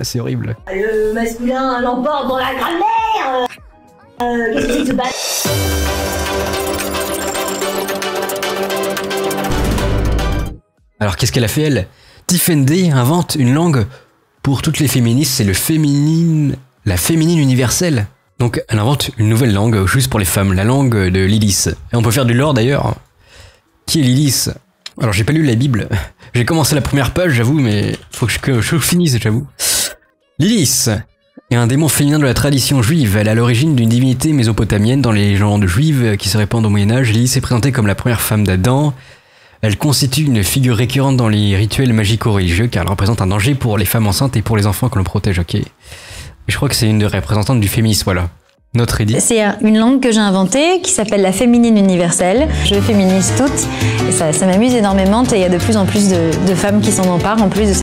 c'est horrible. Le masculin l'emporte dans la grammaire. Qu'est-ce que c'est que ce bâtard? Alors qu'est-ce qu'elle a fait elle? Tiffen Day invente une langue pour toutes les féministes, c'est la féminine universelle. Donc elle invente une nouvelle langue juste pour les femmes, la langue de Lilith. Et on peut faire du lore d'ailleurs. Qui est Lilith? Alors j'ai pas lu la Bible, j'ai commencé la première page j'avoue, mais faut que je finisse j'avoue. Lilith est un démon féminin de la tradition juive, elle est à l'origine d'une divinité mésopotamienne dans les légendes juives qui se répandent au Moyen-Âge. Lilith est présentée comme la première femme d'Adam. Elle constitue une figure récurrente dans les rituels magico-religieux car elle représente un danger pour les femmes enceintes et pour les enfants que l'on protège, ok. Et je crois que c'est une des représentantes du féminisme, voilà. Notre Edith. C'est une langue que j'ai inventée qui s'appelle la féminine universelle. Je féminise toutes et ça m'amuse énormément et il y a de plus en plus de femmes qui s'en emparent en plus de ça.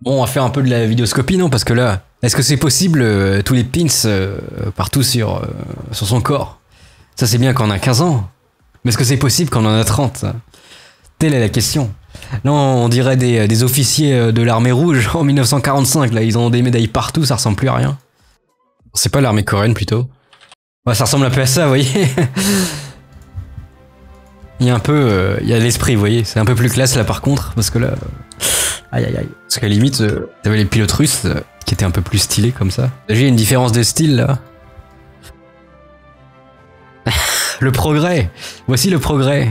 Bon, on va faire un peu de la vidéoscopie, non? Parce que là, est-ce que c'est possible tous les pins partout sur son corps? Ça c'est bien quand on a 15 ans. Mais est-ce que c'est possible quand on en a 30? Telle est la question. Là, on dirait des officiers de l'armée rouge en 1945. Là, ils ont des médailles partout, ça ressemble plus à rien. C'est pas l'armée coréenne plutôt. Ouais, ça ressemble un peu à ça, vous voyez. Il y a un peu, il y a l'esprit, vous voyez. C'est un peu plus classe là par contre, parce que là, aïe aïe aïe. Parce qu'à la limite, t'avais les pilotes russes qui étaient un peu plus stylés comme ça. Déjà, il y a une différence de style là. Le progrès. Voici le progrès.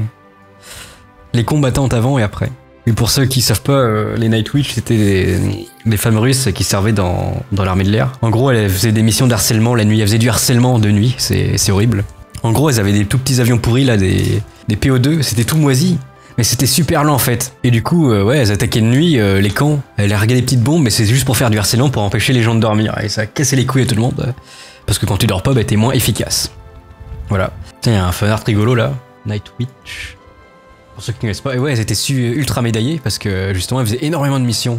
Les combattantes avant et après. Et pour ceux qui savent pas, les Night Witch c'était des femmes russes qui servaient dans l'armée de l'air. En gros, elles faisaient des missions d'harcèlement la nuit. Elles faisaient du harcèlement de nuit, c'est horrible. En gros, elles avaient des tout petits avions pourris là, des PO2, c'était tout moisi. Mais c'était super lent en fait. Et du coup, ouais, elles attaquaient de nuit les camps. Elles larguaient des petites bombes, mais c'est juste pour faire du harcèlement, pour empêcher les gens de dormir. Et ça cassait les couilles à tout le monde. Parce que quand tu dors pas, bah t'es moins efficace. Voilà. Tiens, il y a un fanart rigolo là. Night Witch. Pour ceux qui ne connaissent pas, et ouais, elles étaient ultra médaillées parce que justement elles faisaient énormément de missions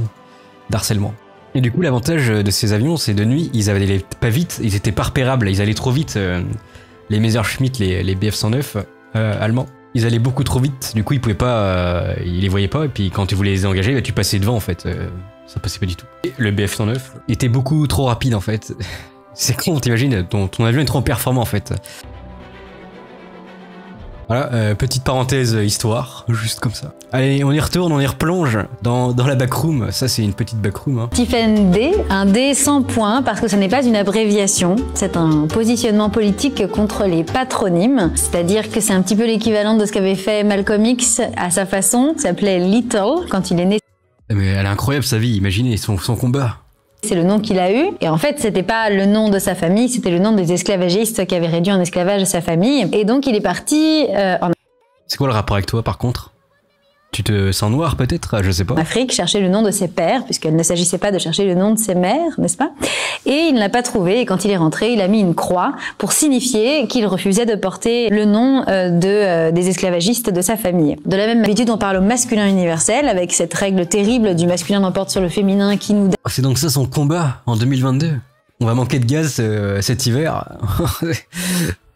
d'harcèlement. Et du coup, l'avantage de ces avions, c'est de nuit, ils allaient pas vite, ils étaient pas repérables, ils allaient trop vite. Les Messerschmitt, les Bf-109 allemands, ils allaient beaucoup trop vite, du coup ils pouvaient pas, ils les voyaient pas, et puis quand tu voulais les engager, bah, tu passais devant en fait, ça passait pas du tout. Et le Bf-109 était beaucoup trop rapide en fait. C'est con, t'imagines, ton avion est trop performant en fait. Voilà, petite parenthèse histoire, juste comme ça. Allez, on y retourne, on y replonge dans la backroom. Ça, c'est une petite backroom. Hein. Tiffen Day, un D sans point parce que ce n'est pas une abréviation. C'est un positionnement politique contre les patronymes. C'est-à-dire que c'est un petit peu l'équivalent de ce qu'avait fait Malcolm X à sa façon. Il s'appelait Little quand il est né. Mais elle est incroyable sa vie, imaginez son combat. C'est le nom qu'il a eu. Et en fait, c'était pas le nom de sa famille, c'était le nom des esclavagistes qui avaient réduit en esclavage sa famille. Et donc, il est parti en C'est quoi le rapport avec toi, par contre? Tu te sens noir, peut-être? Je sais pas. Afrique, chercher le nom de ses pères, puisqu'il ne s'agissait pas de chercher le nom de ses mères, n'est-ce pas? Et il ne l'a pas trouvé. Et quand il est rentré, il a mis une croix pour signifier qu'il refusait de porter le nom des esclavagistes de sa famille. De la même habitude, on parle au masculin universel, avec cette règle terrible du masculin l'emporte sur le féminin qui nous... C'est donc ça son combat, en 2022. On va manquer de gaz cet hiver.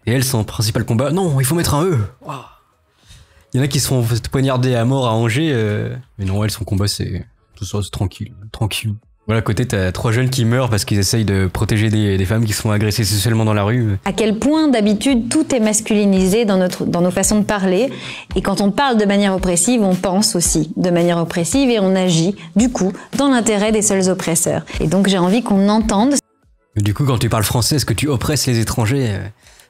Et elle, son principal combat, non, il faut mettre un E. Oh. Il y en a qui se font poignarder à mort à Angers, mais non, elle, son combat, c'est tout ça, c'est tranquille, tranquille. Voilà, à côté, t'as 3 jeunes qui meurent parce qu'ils essayent de protéger des femmes qui se font agresser sexuellement dans la rue. À quel point, d'habitude, tout est masculinisé dans nos façons de parler. Et quand on parle de manière oppressive, on pense aussi de manière oppressive et on agit, du coup, dans l'intérêt des seuls oppresseurs. Et donc, j'ai envie qu'on entende. Mais du coup, quand tu parles français, est-ce que tu oppresses les étrangers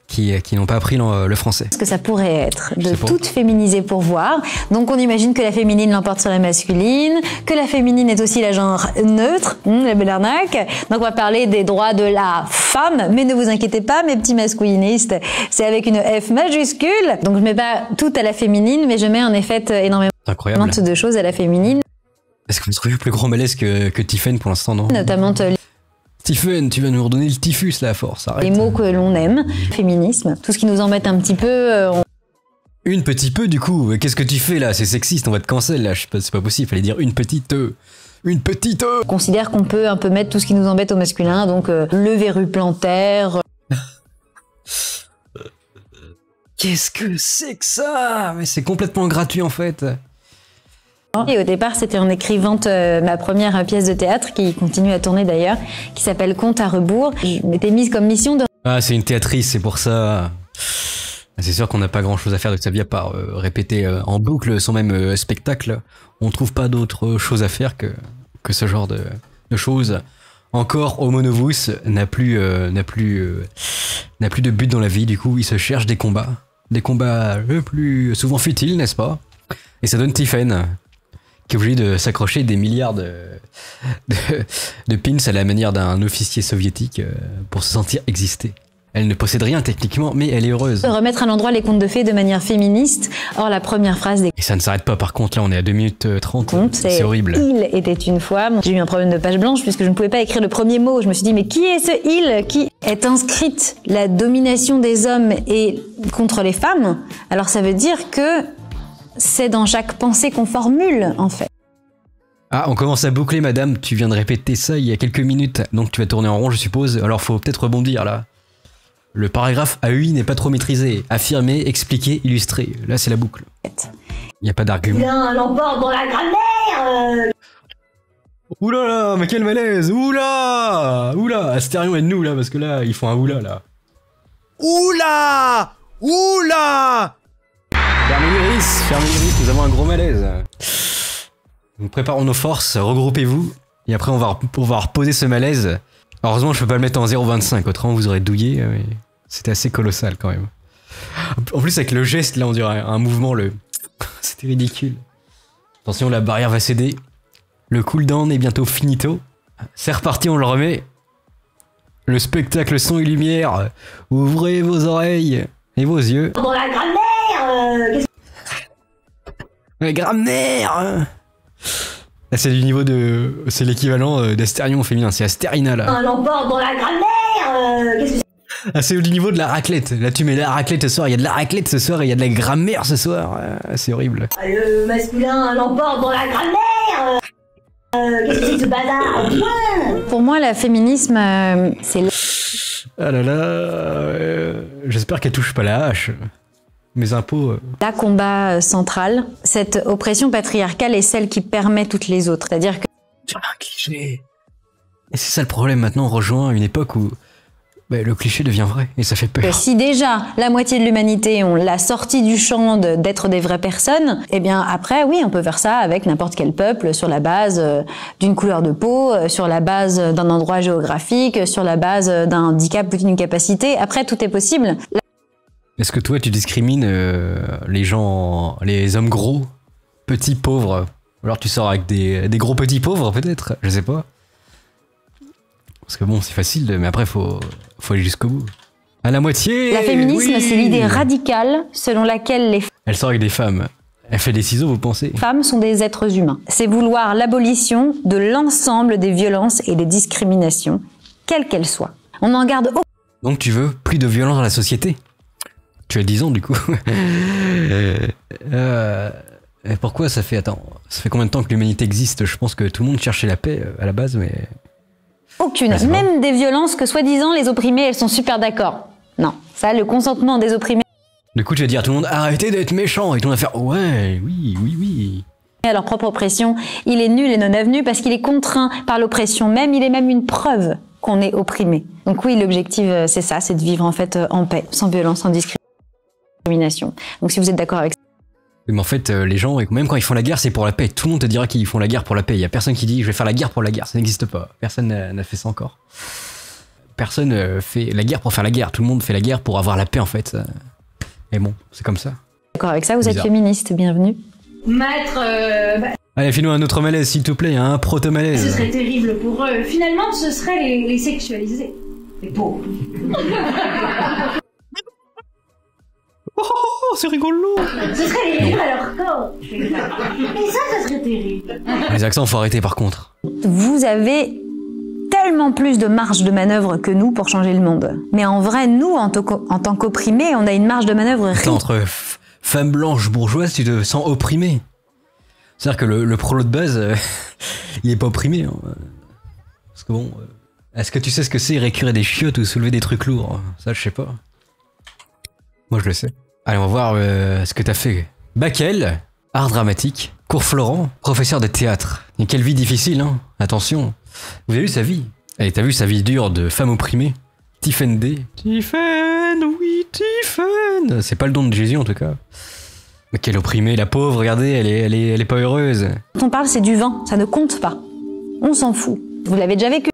qui n'ont pas appris le français? Ce que ça pourrait être, de tout féminiser pour voir. Donc on imagine que la féminine l'emporte sur la masculine, que la féminine est aussi la genre neutre, la belle arnaque. Donc on va parler des droits de la femme, mais ne vous inquiétez pas, mes petits masculinistes, c'est avec une F majuscule. Donc je mets pas tout à la féminine, mais je mets en effet énormément de choses à la féminine. Est-ce qu'on trouve plus grand malaise que Tiffen pour l'instant, non? Notamment Tiffen, tu vas nous redonner le typhus là à force, arrête. Les mots que l'on aime, féminisme, tout ce qui nous embête un petit peu. Une petit peu du coup, qu'est-ce que tu fais là? C'est sexiste, on va te cancel là, c'est pas possible, fallait dire une petite. Une petite. On considère qu'on peut un peu mettre tout ce qui nous embête au masculin, donc le verrue plantaire. Qu'est-ce que c'est que ça? Mais c'est complètement gratuit en fait. Et au départ, c'était en écrivant ma première pièce de théâtre, qui continue à tourner d'ailleurs, qui s'appelle Compte à rebours. Je m'étais mise comme mission de... Ah, c'est une théâtrice, c'est pour ça. C'est sûr qu'on n'a pas grand chose à faire de sa vie à part répéter en boucle son même spectacle. On trouve pas d'autre chose à faire que ce genre de choses. Encore, Homo Novus n'a plus de but dans la vie, du coup il se cherche des combats le plus souvent futiles, n'est-ce pas? Et ça donne Tiffen, qui est obligé de s'accrocher des milliards de pins à la manière d'un officier soviétique pour se sentir exister. Elle ne possède rien techniquement, mais elle est heureuse. Remettre à l'endroit les contes de fées de manière féministe. Or, la première phrase des... Et ça ne s'arrête pas, par contre, là on est à 2 minutes 30, c'est horrible. Il était une fois. J'ai eu un problème de page blanche puisque je ne pouvais pas écrire le premier mot. Je me suis dit, mais qui est ce il qui est inscrite la domination des hommes et contre les femmes? Alors ça veut dire que c'est dans chaque pensée qu'on formule, en fait. Ah, on commence à boucler, madame, tu viens de répéter ça il y a quelques minutes, donc tu vas tourner en rond, je suppose. Alors faut peut-être rebondir, là. Le paragraphe AUI n'est pas trop maîtrisé. Affirmer, expliquer, illustrer. Là, c'est la boucle. Il n'y a pas d'argument. Bien, l'emporte dans la grammaire. Oula là, mais quel malaise. Oula. Oula, Astérion aide-nous là, parce que là, ils font un oula là. Oula. Oula. Fermez l'iris, nous avons un gros malaise. Nous préparons nos forces, regroupez-vous. Et après, on va reposer ce malaise. Heureusement, je peux pas le mettre en 0,25, autrement vous aurez douillé. Mais... C'était assez colossal quand même. En plus, avec le geste, là, on dirait un mouvement, C'était ridicule. Attention, la barrière va céder. Le cooldown est bientôt finito. C'est reparti, on le remet. Le spectacle son et lumière. Ouvrez vos oreilles et vos yeux. Dans la grammaire. La grammaire. Là, c'est du niveau de... C'est l'équivalent d'Astérion au féminin. C'est Astérina, là. L'emporte dans la grammaire. Qu'est-ce que Ah, c'est au niveau de la raclette. Là, tu mets la raclette ce soir, il y a de la raclette ce soir et il y a de la grammaire ce soir. C'est horrible. le masculin l'emporte dans la grammaire. Qu'est-ce que c'est que ce bazar? Pour moi, le féminisme, c'est... Ah là là... J'espère qu'elle touche pas la hache. Mes impôts... La combat central. Cette oppression patriarcale est celle qui permet toutes les autres. C'est-à-dire que... C'est un cliché. Et c'est ça le problème, maintenant on rejoint une époque où le cliché devient vrai et ça fait peur. Si déjà la moitié de l'humanité on l'a sorti du champ d'être des vraies personnes, eh bien après oui on peut faire ça avec n'importe quel peuple sur la base d'une couleur de peau, sur la base d'un endroit géographique, sur la base d'un handicap ou d'une capacité. Après tout est possible. Est-ce que toi tu discrimines les gens, les hommes gros, petits pauvres? Ou alors tu sors avec des gros petits pauvres peut-être? Je sais pas. Parce que bon, c'est facile, mais après, faut aller jusqu'au bout. À la moitié. La féminisme, oui. c'est l'idée radicale selon laquelle les Elle sort avec des femmes. Elle fait des ciseaux, vous pensez? femmes sont des êtres humains. C'est vouloir l'abolition de l'ensemble des violences et des discriminations, quelles qu'elles soient. On n'en garde aucun. Donc tu veux plus de violence dans la société? Tu as 10 ans, du coup. Et pourquoi ça fait... Attends, ça fait combien de temps que l'humanité existe? Je pense que tout le monde cherchait la paix à la base, mais... Aucune. Ah, même des violences que soi-disant les opprimés, elles sont super d'accord. Non, ça, le consentement des opprimés Du coup, tu vas dire à tout le monde, arrêtez d'être méchant, et tout le monde va faire, ouais, oui. à leur propre oppression, il est nul et non avenu parce qu'il est contraint par l'oppression même, il est même une preuve qu'on est opprimé. Donc oui, l'objectif, c'est ça, c'est de vivre en fait en paix, sans violence, sans discrimination. Donc si vous êtes d'accord avec ça. Mais en fait, les gens, même quand ils font la guerre, c'est pour la paix. Tout le monde te dira qu'ils font la guerre pour la paix. Il y a personne qui dit, je vais faire la guerre pour la guerre. Ça n'existe pas. Personne n'a fait ça encore. Personne fait la guerre pour faire la guerre. Tout le monde fait la guerre pour avoir la paix, en fait. Et bon, c'est comme ça. D'accord avec ça, vous êtes Bizarre. féministe, bienvenue. Maître, Allez, fais-nous un autre malaise, s'il te plaît, un proto-malaise. ce serait terrible pour eux. Finalement, ce serait les sexualiser. Les pauvres. Oh, c'est rigolo. Ce serait les réduire à leur corps. Et ça serait terrible. Les accents, faut arrêter, par contre. Vous avez tellement plus de marge de manœuvre que nous pour changer le monde. Mais en vrai, nous, en tant qu'opprimés, on a une marge de manœuvre Attends, entre femme blanche bourgeoise, tu te sens opprimé. C'est-à-dire que le prolo de base, il est pas opprimé. Hein. Parce que bon, est-ce que tu sais ce que c'est récurer des chiottes ou soulever des trucs lourds? Ça, je sais pas. Moi, je le sais. Allez, on va voir ce que t'as fait. Bakel, art dramatique. Cours Florent, professeur de théâtre. Et quelle vie difficile, hein. Attention. Vous avez vu sa vie? Et t'as vu sa vie dure de femme opprimée? Tiphaine D. Tiphaine, oui, Tiphaine. C'est pas le don de Jésus en tout cas. Mais quelle opprimée, la pauvre, regardez, elle est pas heureuse. Quand on parle, c'est du vent, ça ne compte pas. On s'en fout. Vous l'avez déjà vécu.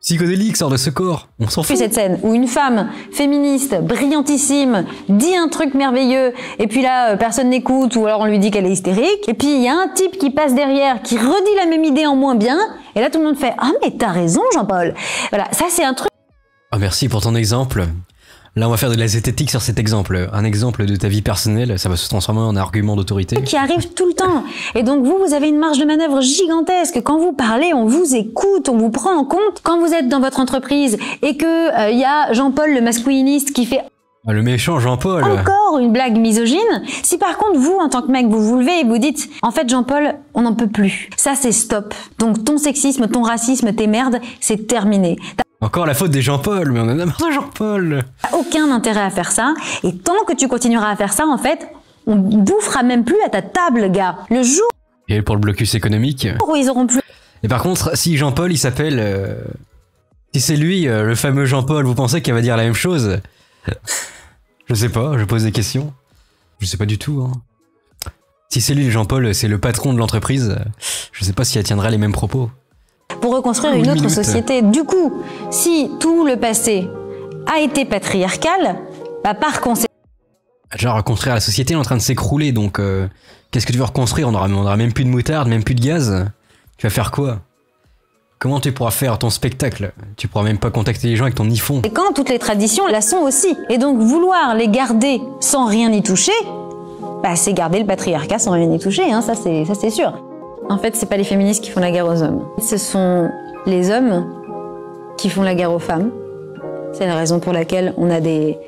Psychodélique sort de ce corps, on s'en fout. Cette scène où une femme féministe, brillantissime, dit un truc merveilleux, et puis là, personne n'écoute, ou alors on lui dit qu'elle est hystérique, et puis il y a un type qui passe derrière, qui redit la même idée en moins bien, et là tout le monde fait « Ah mais t'as raison Jean-Paul !» Voilà, ça c'est un truc... Ah merci pour ton exemple. Là on va faire de la zététique sur cet exemple. Un exemple de ta vie personnelle, ça va se transformer en argument d'autorité. Qui arrive tout le temps. Et donc vous avez une marge de manœuvre gigantesque. Quand vous parlez, on vous écoute, on vous prend en compte. Quand vous êtes dans votre entreprise et que y a Jean-Paul le masculiniste qui fait le méchant Jean-Paul. Encore une blague misogyne. Si par contre vous, en tant que mec, vous vous levez et vous dites « En fait Jean-Paul, on n'en peut plus. Ça c'est stop. Donc ton sexisme, ton racisme, tes merdes, c'est terminé. » Encore la faute des Jean-Paul, mais on en a marre de Jean-Paul. T'as aucun intérêt à faire ça. Et tant que tu continueras à faire ça, en fait, on bouffera même plus à ta table, gars. Le jour... Et pour le blocus économique. Où ils auront plus... Et par contre, si Jean-Paul, il s'appelle... Si c'est lui, le fameux Jean-Paul, vous pensez qu'il va dire la même chose? Je sais pas, je pose des questions. Je sais pas du tout, hein. Si c'est lui, Jean-Paul, c'est le patron de l'entreprise, je sais pas s'il tiendra les mêmes propos. Pour reconstruire une autre société. Du coup, si tout le passé a été patriarcal, bah par conséquent... Genre, reconstruire la société est en train de s'écrouler, donc qu'est-ce que tu veux reconstruire? On aura même plus de moutarde, même plus de gaz. Tu vas faire quoi? Comment tu pourras faire ton spectacle? Tu pourras même pas contacter les gens avec ton iPhone. Et quand toutes les traditions la sont aussi. Et donc vouloir les garder sans rien y toucher, bah c'est garder le patriarcat sans rien y toucher, hein, ça c'est sûr. En fait, c'est pas les féministes qui font la guerre aux hommes. Ce sont les hommes qui font la guerre aux femmes. C'est la raison pour laquelle on a des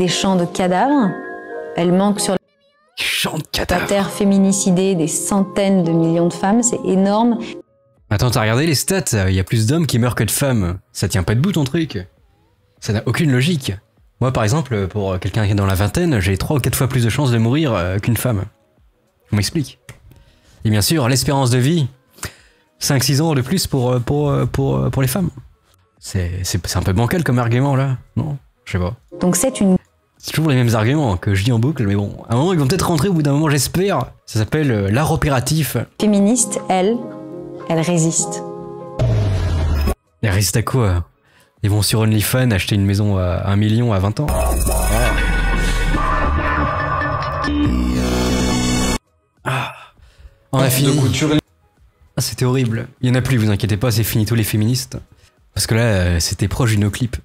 champs de cadavres. Elles manquent sur la terre féminicidée des centaines de millions de femmes. C'est énorme. Attends, t'as regardé les stats? Il y a plus d'hommes qui meurent que de femmes. Ça tient pas debout ton truc. Ça n'a aucune logique. Moi, par exemple, pour quelqu'un qui est dans la vingtaine, j'ai 3 ou 4 fois plus de chances de mourir qu'une femme. On m'explique. Et bien sûr, l'espérance de vie, 5-6 ans de plus pour les femmes. C'est un peu bancal comme argument là, non? Je sais pas. Donc c'est toujours les mêmes arguments que je dis en boucle, mais bon, à un moment ils vont peut-être rentrer au bout d'un moment, j'espère. Ça s'appelle l'art opératif. Féministe, elle résiste. Elle résiste à quoi? Ils vont sur OnlyFans acheter une maison à 1 million à 20 ans. Ah. On a fini. Ah, c'était horrible. Il y en a plus, vous inquiétez pas, c'est fini tous les féministes. Parce que là, c'était proche du no-clip.